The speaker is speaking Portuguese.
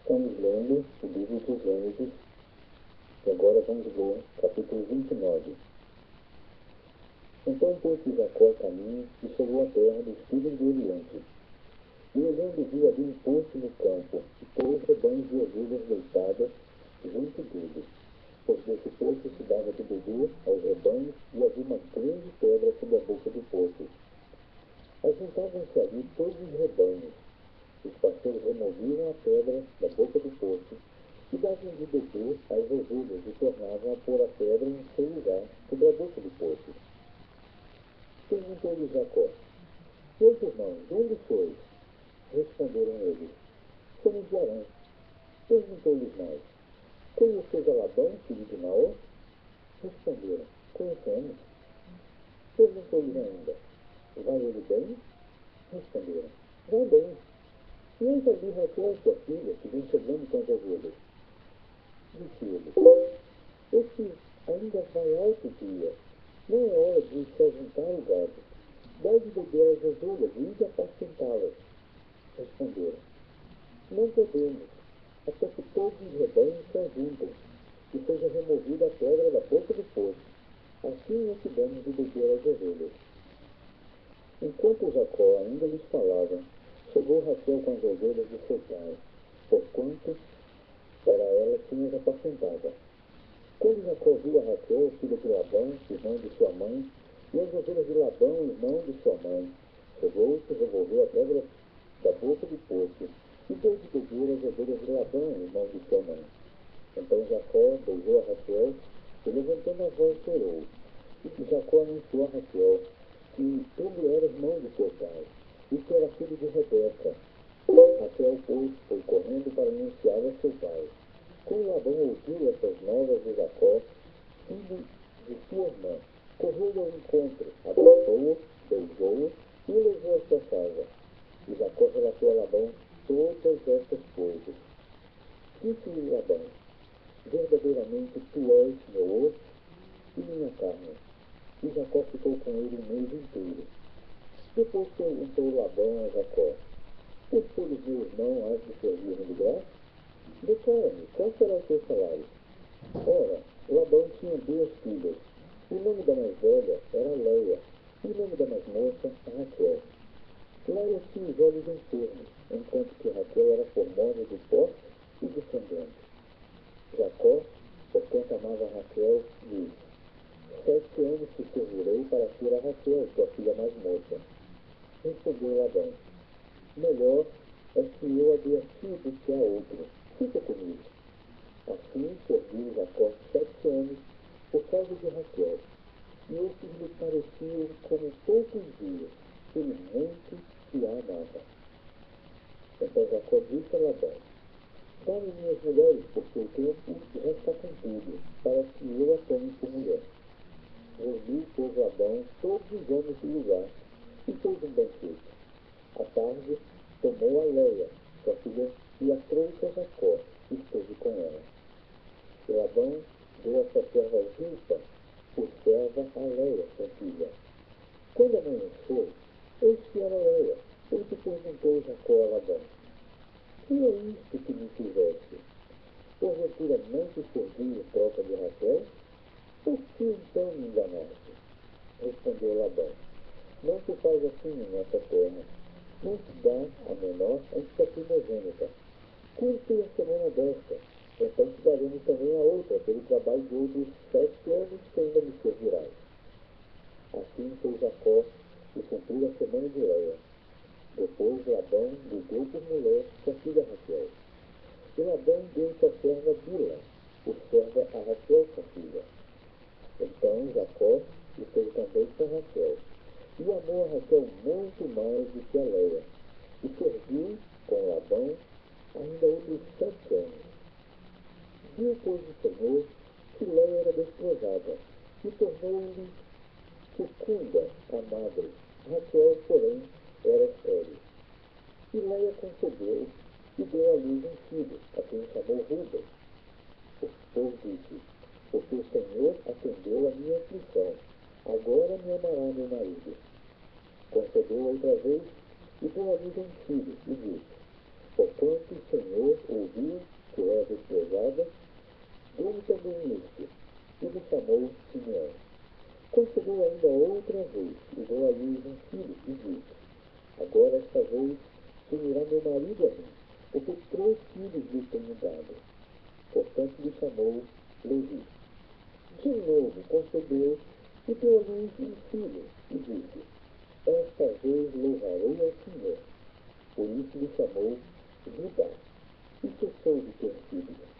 Estamos lendo o livro de Gênesis e agora vamos ler capítulo 29. Então pôs-se Jacó a caminho e chegou à terra dos filhos do Oriente. E olhando viu ali um poço no campo e 3 rebanhos de ovelhas deitadas junto dele, pois desse poço se dava de beber aos rebanhos e havia uma grande pedra sobre a boca do poço. Ajuntavam-se ali todos os rebanhos. Os pastores removiam a pedra da boca do poço e davam de beber às ovelhas e tornavam a pôr a pedra em seu lugar sobre a boca do poço. Perguntou-lhe Jacó: Meus irmãos, de onde sois? Responderam eles: Somos de Harã. Perguntou-lhes mais: Conheceis a Labão, filho de Naor? Responderam: Conhecemos. Perguntou-lhes ainda: Vai ele bem? Responderam: Vai bem. E eis ali Raquel, sua filha, que vem chegando com as ovelhas. Disse ele: Este ainda vai alto dia. Não é hora de se ajuntar o gado. Dá de beber as ovelhas e de apacentá-las. Responderam: Não podemos, até que todos os rebanhos se ajuntem e seja removida a pedra da boca do poço. Assim é que damos de beber as ovelhas. Enquanto Jacó ainda lhes falava, chegou Raquel com as ovelhas de seu pai, porquanto era ela quem as apacentava. Quando Jacó viu a Raquel, filha de Labão, irmão de sua mãe, e as ovelhas de Labão, irmão de sua mãe, chegou-se e revolveu a pedra da boca do poço, e deu de beber as ovelhas de Labão, irmão de sua mãe. Então Jacó beijou a Raquel, e levantando a voz chorou. E Jacó anunciou a Raquel que ele era irmão de seu pai, e que era filho de Rebeca. Raquel, pois, foi correndo para anunciar a seu pai. Quando Labão ouviu essas novas de Jacó, filho de sua irmã, correu ao encontro, abraçou-o, beijou-o e o levou à sua casa. E Jacó relatou a Labão todas estas coisas. Disse-lhe Labão: Verdadeiramente tu és meu osso e minha carne. E Jacó ficou com ele um mês inteiro. Depois perguntou Labão a Jacó: Por seres meu irmão, has de servir-me de graça? Declara-me, qual será o teu salário? Ora, Labão tinha 2 filhas. O nome da mais velha era Leia, e o nome da mais moça, Raquel. Leia tinha os olhos enfermos, enquanto que Raquel era formosa de porte e descendente. Jacó, porquanto amava Raquel, disse: 7 anos te servirei para ter a Raquel, tua filha mais moça. Respondeu Labão: Melhor é que eu a dê a ti do que a outro. Fica comigo. Assim serviu Jacó 7 anos por causa de Raquel. E estes lhe pareciam como poucos dias, ele muito se a amava. Então Jacó disse a Labão: Dá-me minhas mulheres, porque o tempo já está cumprido, para que eu a tome por mulher. Reuniu, pois, Labão todos os homens do lugar e fez um banquete. À tarde, tomou a Leia, sua filha, e a trouxe a Jacó, e esteve com ela. E Labão deu a sua serva Zilpa por serva a Leia, sua filha. Quando amanheceu, eis que era Leia. Ele te perguntou Jacó a Labão: Que é isto que me fizeste? Porventura não te servi em troca de Raquel? Por que então me enganaste? Respondeu Labão: Não se faz assim em nossa terra. Não se dá a menor antes da primogênita. Cumpre a semana desta, então te daremos também a outra, pelo trabalho de outros 7 anos que ainda me servirás. Assim fez Jacó e cumpriu a semana de Leia. Depois Labão lhe deu por mulher sua filha Raquel. E Labão deu sua serva Bila, por serva a Raquel sua filha. Então Jacó esteve também com Raquel, e amou a Raquel muito mais do que a Leia, e serviu com Labão ainda outros 7 anos. Viu, pois, o Senhor que Leia era desprezada, e tornou-lhe fecunda a madre. Raquel, porém, era estéril. E Leia concebeu e deu à luz um filho, a quem chamou Ruben. Pois disse: Porque o Senhor atendeu a minha aflição, agora me amará meu marido. Concebeu outra vez e deu à luz um filho, e disse: Porquanto o Senhor ouviu que o era desprezada, deu-lhe também isto, e lhe chamou Simeão. Concebeu ainda outra vez, e deu à luz um filho, e disse: agora esta vez se unirá meu marido a mim, porque 3 filhos lhe tenho dado. Portanto lhe chamou Levi. De novo concebeu e deu à luz um filho, e disse: esta vez louvarei ao Senhor. Por isso lhe chamou Judá, e cessou de ter filhos.